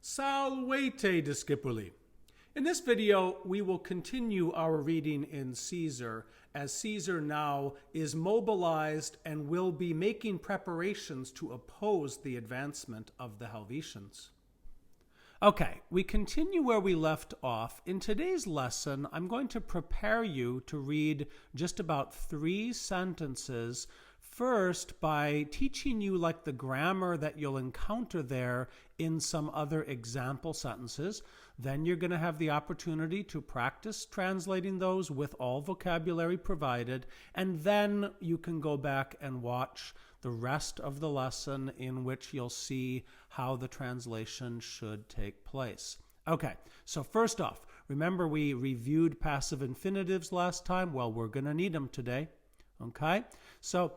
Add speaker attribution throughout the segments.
Speaker 1: Salvete discipuli. In this video, we will continue our reading in Caesar, as Caesar now is mobilized and will be making preparations to oppose the advancement of the Helvetians. Okay, we continue where we left off. In today's lesson, I'm going to prepare you to read just about 3 sentences. First, by teaching you like the grammar that you'll encounter there in some other example sentences. Then you're going to have the opportunity to practice translating those with all vocabulary provided. And then you can go back and watch the rest of the lesson in which you'll see how the translation should take place. Okay, so first off, remember we reviewed passive infinitives last time? Well, we're going to need them today. Okay, so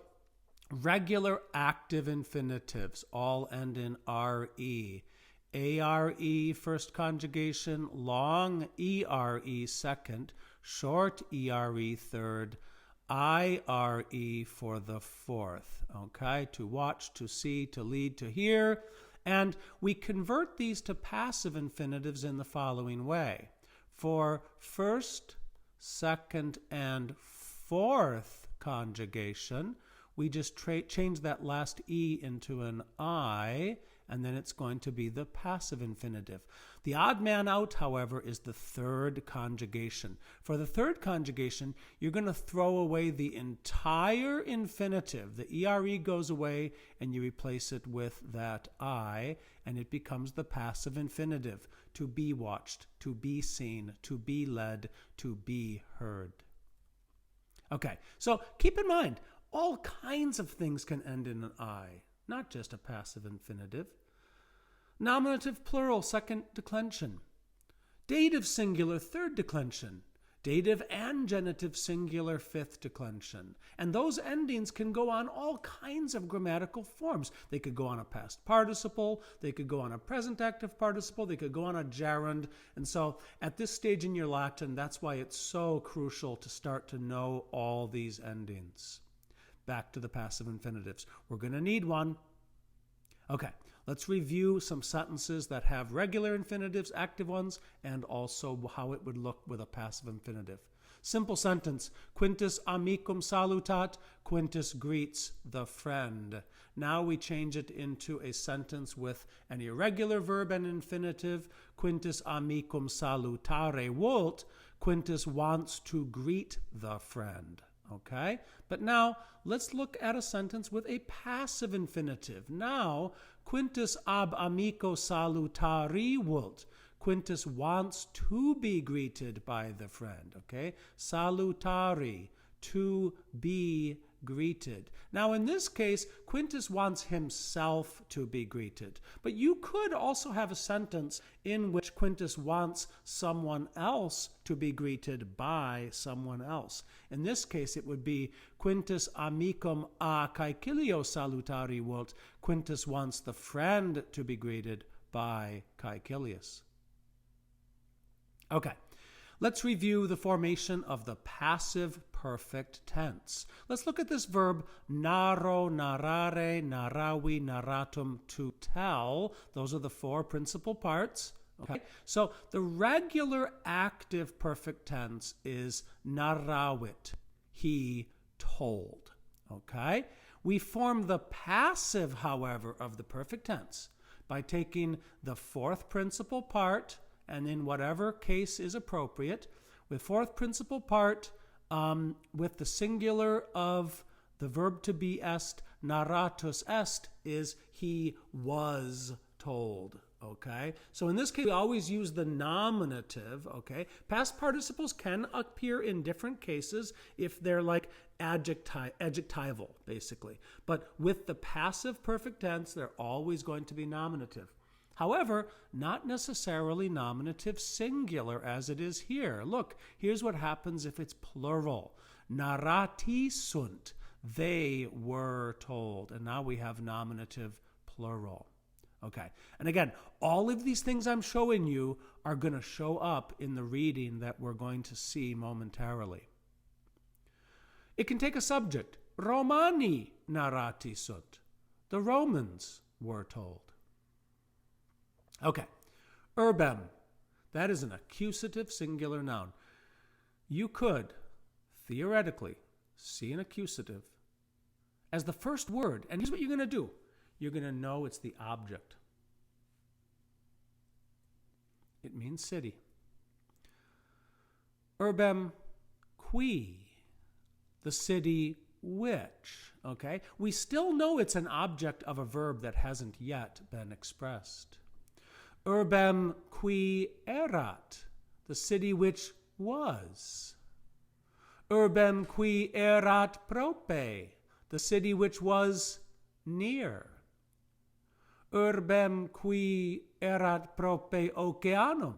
Speaker 1: regular active infinitives all end in RE. ARE first conjugation, long ERE second, short ERE third, IRE for the fourth. Okay, to watch, to see, to lead, to hear. And we convert these to passive infinitives in the following way. For first, second, and fourth conjugation, we just change that last E into an I, and then it's going to be the passive infinitive. The odd man out, however, is the third conjugation. For the third conjugation, you're going to throw away the entire infinitive. The ERE goes away, and you replace it with that I, and it becomes the passive infinitive. To be watched, to be seen, to be led, to be heard. Okay, so keep in mind, all kinds of things can end in an I, not just a passive infinitive. Nominative plural, second declension. Dative singular, third declension. Dative and genitive singular, fifth declension. And those endings can go on all kinds of grammatical forms. They could go on a past participle, they could go on a present active participle, they could go on a gerund. And so at this stage in your Latin, that's why it's so crucial to start to know all these endings. Back to the passive infinitives. We're going to need one. Okay, let's review some sentences that have regular infinitives, active ones, and also how it would look with a passive infinitive. Simple sentence. Quintus amicum salutat. Quintus greets the friend. Now we change it into a sentence with an irregular verb and infinitive. Quintus amicum salutare vult. Quintus wants to greet the friend. Okay, but now let's look at a sentence with a passive infinitive. Now, Quintus ab amico salutari vult. Quintus wants to be greeted by the friend. Okay, salutari, to be greeted. Now, in this case, Quintus wants himself to be greeted. But you could also have a sentence in which Quintus wants someone else to be greeted by someone else. In this case, it would be Quintus amicum a Caecilio salutari vult. Quintus wants the friend to be greeted by Caecilius. Okay. Let's review the formation of the passive perfect tense. Let's look at this verb naro, narare, naravi, naratum, to tell. Those are the 4 principal parts. Okay, so the regular active perfect tense is narawit, he told. Okay, we form the passive, however, of the perfect tense by taking the 4th principal part, and in whatever case is appropriate, with 4th principal part, with the singular of the verb to be est, narratus est, is he was told. Okay, so in this case, we always use the nominative. Okay, past participles can appear in different cases if they're like adjectival, basically. But with the passive perfect tense, they're always going to be nominative. However, not necessarily nominative singular as it is here. Look, here's what happens if it's plural. Narrati sunt, they were told. And now we have nominative plural. Okay, and again, all of these things I'm showing you are going to show up in the reading that we're going to see momentarily. It can take a subject. Romani narrati sunt. The Romans were told. Okay, Urbem. That is an accusative singular noun. You could, theoretically, see an accusative as the first word. And here's what you're going to do. You're going to know it's the object. It means city. Urbem qui, the city which, okay? We still know it's an object of a verb that hasn't yet been expressed. Urbem qui erat, the city which was. Urbem qui erat prope, the city which was near. Urbem qui erat prope oceanum,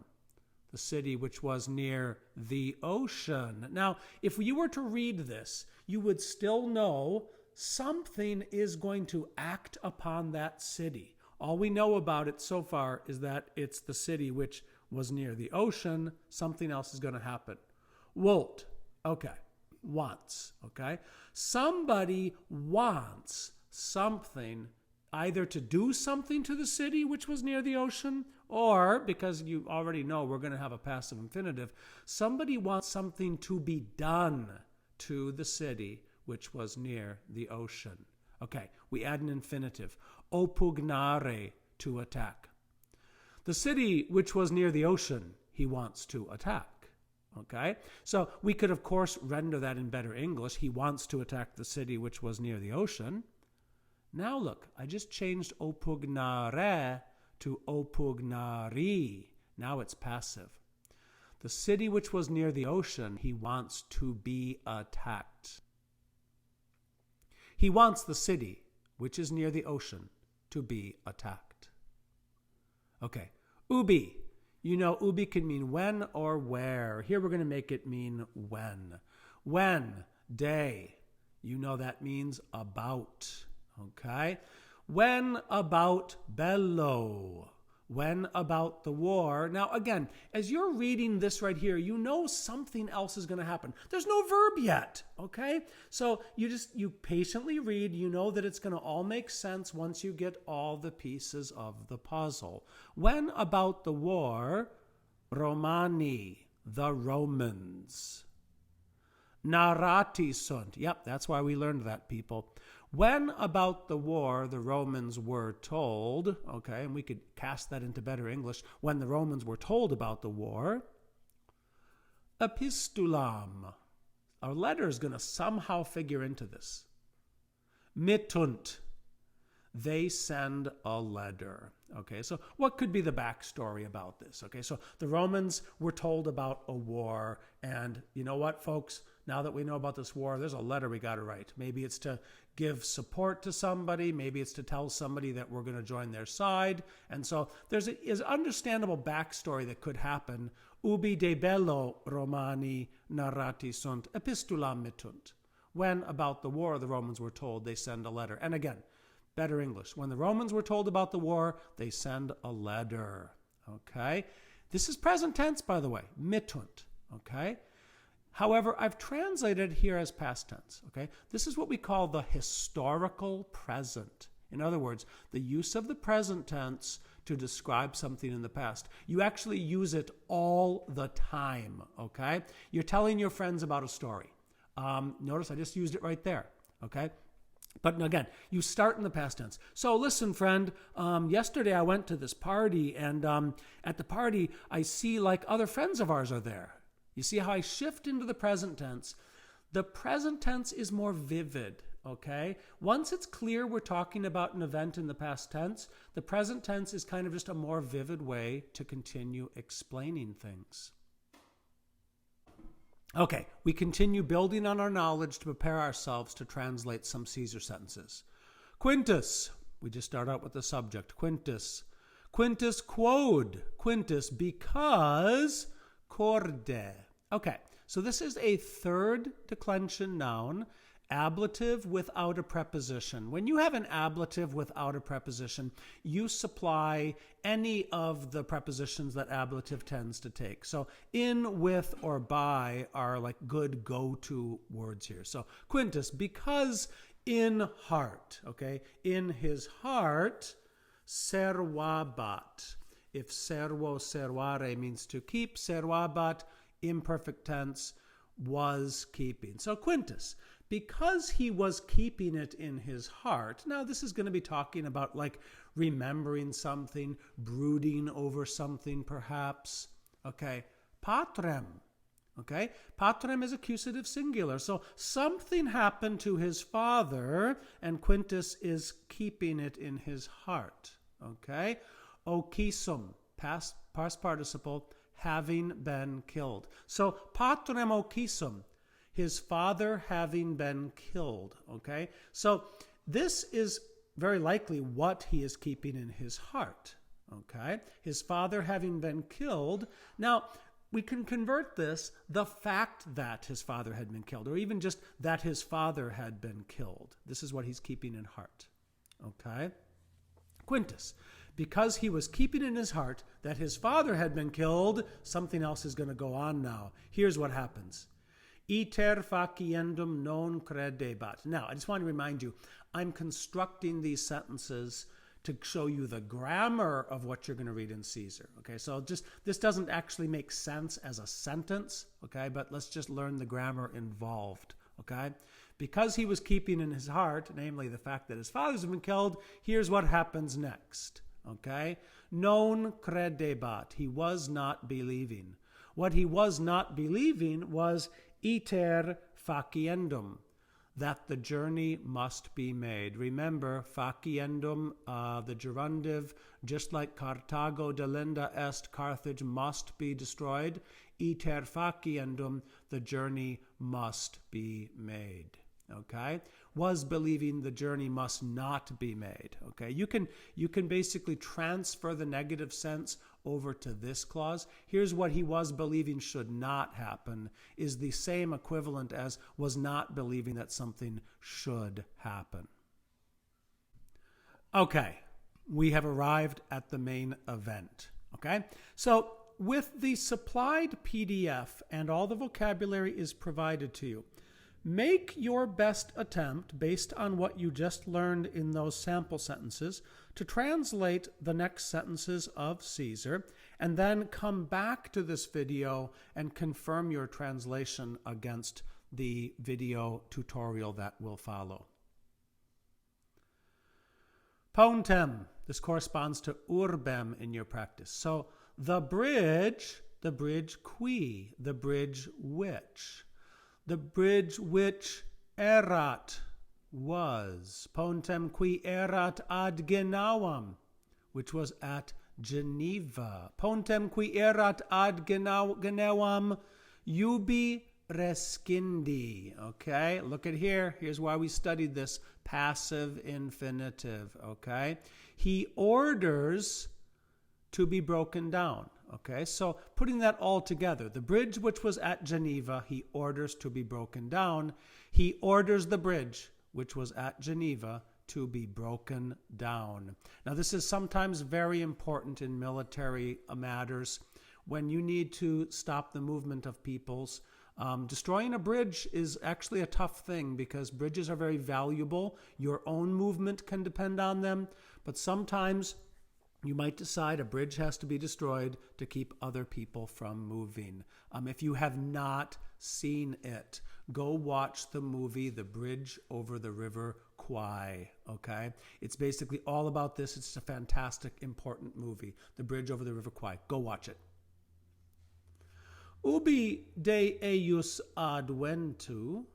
Speaker 1: the city which was near the ocean. Now, if you were to read this, you would still know something is going to act upon that city. All we know about it so far is that it's the city which was near the ocean. Something else is going to happen. Wollt, okay, wants, okay? Somebody wants something, either to do something to the city which was near the ocean, or, because you already know we're going to have a passive infinitive, somebody wants something to be done to the city which was near the ocean. Okay, we add an infinitive. Oppugnare, to attack. The city which was near the ocean, he wants to attack. Okay, so we could, of course, render that in better English. He wants to attack the city which was near the ocean. Now look, I just changed oppugnare to oppugnari. Now it's passive. The city which was near the ocean, he wants to be attacked. He wants the city which is near the ocean to be attacked. Okay, ubi. You know, ubi can mean when or where. Here we're going to make it mean when. When, day. You know that means about. Okay? When about bello. When about the war. Now, again, as you're reading this right here, you know something else is going to happen. There's no verb yet, okay? So you patiently read. You know that it's going to all make sense once you get all the pieces of the puzzle. When about the war, Romani, the Romans. Narrati sunt. Yep, that's why we learned that, people. When about the war the Romans were told, okay, and we could cast that into better English, when the Romans were told about the war, epistulam, a letter is going to somehow figure into this. Mittunt, they send a letter. Okay, so what could be the backstory about this? Okay, so the Romans were told about a war, and you know what, folks? Now that we know about this war, there's a letter we got to write. Maybe it's to give support to somebody. Maybe it's to tell somebody that we're going to join their side. And so there's an understandable backstory that could happen. Ubi de bello Romani narrati sunt epistulam mittunt. When about the war the Romans were told, they send a letter. And again, better English. When the Romans were told about the war, they send a letter. Okay? This is present tense, by the way. Mittunt. Okay? However, I've translated here as past tense, okay? This is what we call the historical present. In other words, the use of the present tense to describe something in the past. You actually use it all the time, okay? You're telling your friends about a story. Notice I just used it right there, okay? But again, you start in the past tense. So listen, friend, yesterday I went to this party, and at the party, I see like other friends of ours are there. You see how I shift into the present tense? The present tense is more vivid, okay? Once it's clear we're talking about an event in the past tense, the present tense is kind of just a more vivid way to continue explaining things. Okay, we continue building on our knowledge to prepare ourselves to translate some Caesar sentences. Quintus, we just start out with the subject, Quintus. Quintus quod, Quintus because corde. Okay, so this is a third declension noun, ablative without a preposition. When you have an ablative without a preposition, you supply any of the prepositions that ablative tends to take. So in, with, or by are like good go-to words here. So Quintus, because in heart, okay, in his heart, servabat. If servo, servare means to keep, servabat, imperfect tense, was keeping. So Quintus, because he was keeping it in his heart, now this is going to be talking about like remembering something, brooding over something perhaps. Okay, patrem. Okay, patrem is accusative singular. So something happened to his father, and Quintus is keeping it in his heart. Okay, okisum, past participle, having been killed. So patrem okisum, his father having been killed. Okay, so this is very likely what he is keeping in his heart. Okay, his father having been killed. Now, we can convert this, the fact that his father had been killed, or even just that his father had been killed. This is what he's keeping in heart. Okay? Quintus, because he was keeping in his heart that his father had been killed, something else is going to go on now. Here's what happens. Iter faciendum non credebat. Now, I just want to remind you, I'm constructing these sentences to show you the grammar of what you're going to read in Caesar. Okay, so this doesn't actually make sense as a sentence, okay, but let's just learn the grammar involved, okay? Because he was keeping in his heart, namely the fact that his fathers have been killed, here's what happens next, okay? Non credebat, he was not believing. What he was not believing was iter faciendum, that the journey must be made. Remember, faciendum, the gerundive, just like Carthago delenda est, Carthage must be destroyed. Iter faciendum, the journey must be made. Okay? Was believing the journey must not be made. Okay? You can basically transfer the negative sense over to this clause. Here's what he was believing should not happen is the same equivalent as was not believing that something should happen. Okay, we have arrived at the main event. Okay, so with the supplied PDF and all the vocabulary is provided to you, make your best attempt based on what you just learned in those sample sentences to translate the next sentences of Caesar, and then come back to this video and confirm your translation against the video tutorial that will follow. Pontem, this corresponds to urbem in your practice. So the bridge qui, the bridge which. The bridge which erat was. Pontem qui erat ad Genawam, which was at Geneva. Pontem qui erat ad Genawam ubi rescindi. Okay, look at here. Here's why we studied this passive infinitive. Okay, he orders to be broken down. Okay, so putting that all together, the bridge which was at Geneva, he orders to be broken down. He orders the bridge which was at Geneva to be broken down. Now, this is sometimes very important in military matters when you need to stop the movement of peoples. Destroying a bridge is actually a tough thing because bridges are very valuable. Your own movement can depend on them, but sometimes you might decide a bridge has to be destroyed to keep other people from moving. If you have not seen it, go watch the movie The Bridge Over the River Kwai. Okay? It's basically all about this. It's a fantastic, important movie. The Bridge Over the River Kwai. Go watch it. Ubi de eius adventu.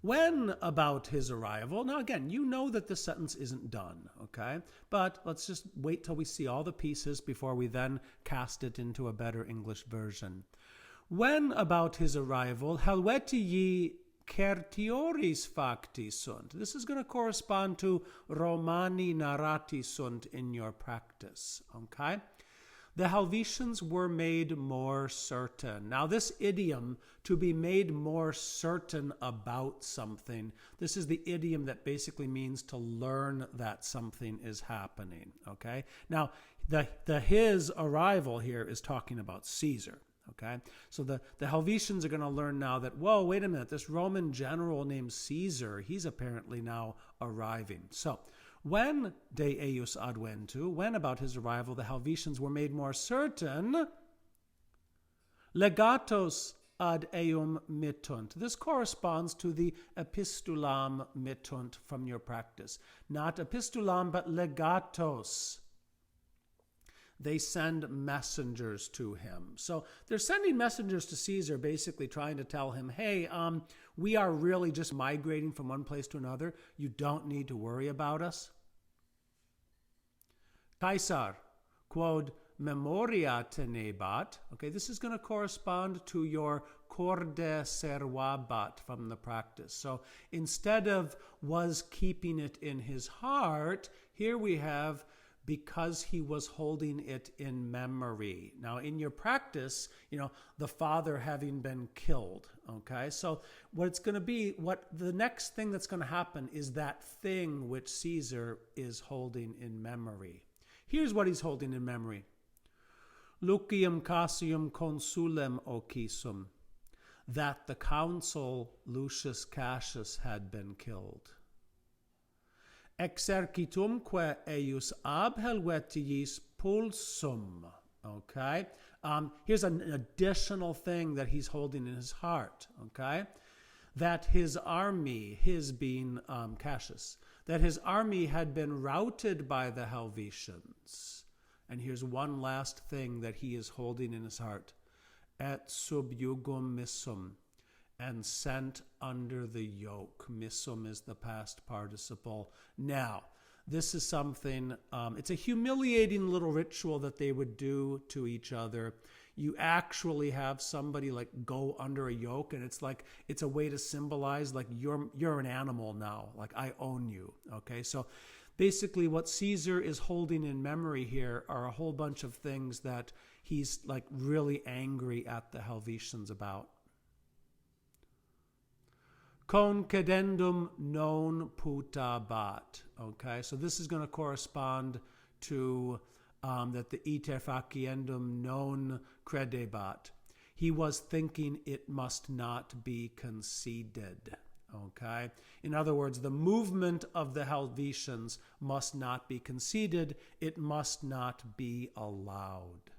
Speaker 1: When about his arrival. Now again, you know that this sentence isn't done, okay? But let's just wait till we see all the pieces before we then cast it into a better English version. When about his arrival, helvetii certioris facti sunt. This is going to correspond to Romani narrati sunt in your practice, okay? The Helvetians were made more certain. Now, this idiom, to be made more certain about something, this is the idiom that basically means to learn that something is happening, okay? Now, his arrival here is talking about Caesar, okay? So the Helvetians are going to learn now that, whoa, wait a minute, this Roman general named Caesar, he's apparently now arriving. So,
Speaker 2: When de eius adventu, when about his arrival the Helvetians were made more certain, legatos ad eum mittunt. This corresponds to the epistulam mittunt from your practice. Not epistulam, but legatos. They send messengers to him. So they're sending messengers to Caesar, basically trying to tell him, hey, we are really just migrating from one place to another. You don't need to worry about us. Caesar, quod memoria tenebat. Okay, this is going to correspond to your corde servabat from the practice. So instead of was keeping it in his heart, here we have because he was holding it in memory. Now, in your practice, the father having been killed, okay? So what it's going to be, the next thing that's going to happen is that thing which Caesar is holding in memory. Here's what he's holding in memory. Lucium Cassium consulem ocisum, that the consul Lucius Cassius had been killed. Exercitumque eius ab Helvetiis pulsum. Okay? Here's an additional thing that he's holding in his heart. Okay? That his army, his being Cassius, that his army had been routed by the Helvetians. And here's one last thing that he is holding in his heart. Et subjugum missum, and sent under the yoke. Missum is the past participle. Now, this is something, it's a humiliating little ritual that they would do to each other. You actually have somebody go under a yoke, and it's a way to symbolize you're an animal now, I own you. Okay, so basically what Caesar is holding in memory here are a whole bunch of things that he's really angry at the Helvetians about. Concedendum non putabat. Okay, so this is going to correspond to that the iter faciendum non credebat. He was thinking it must not be conceded. Okay, in other words, the movement of the Helvetians must not be conceded. It must not be allowed.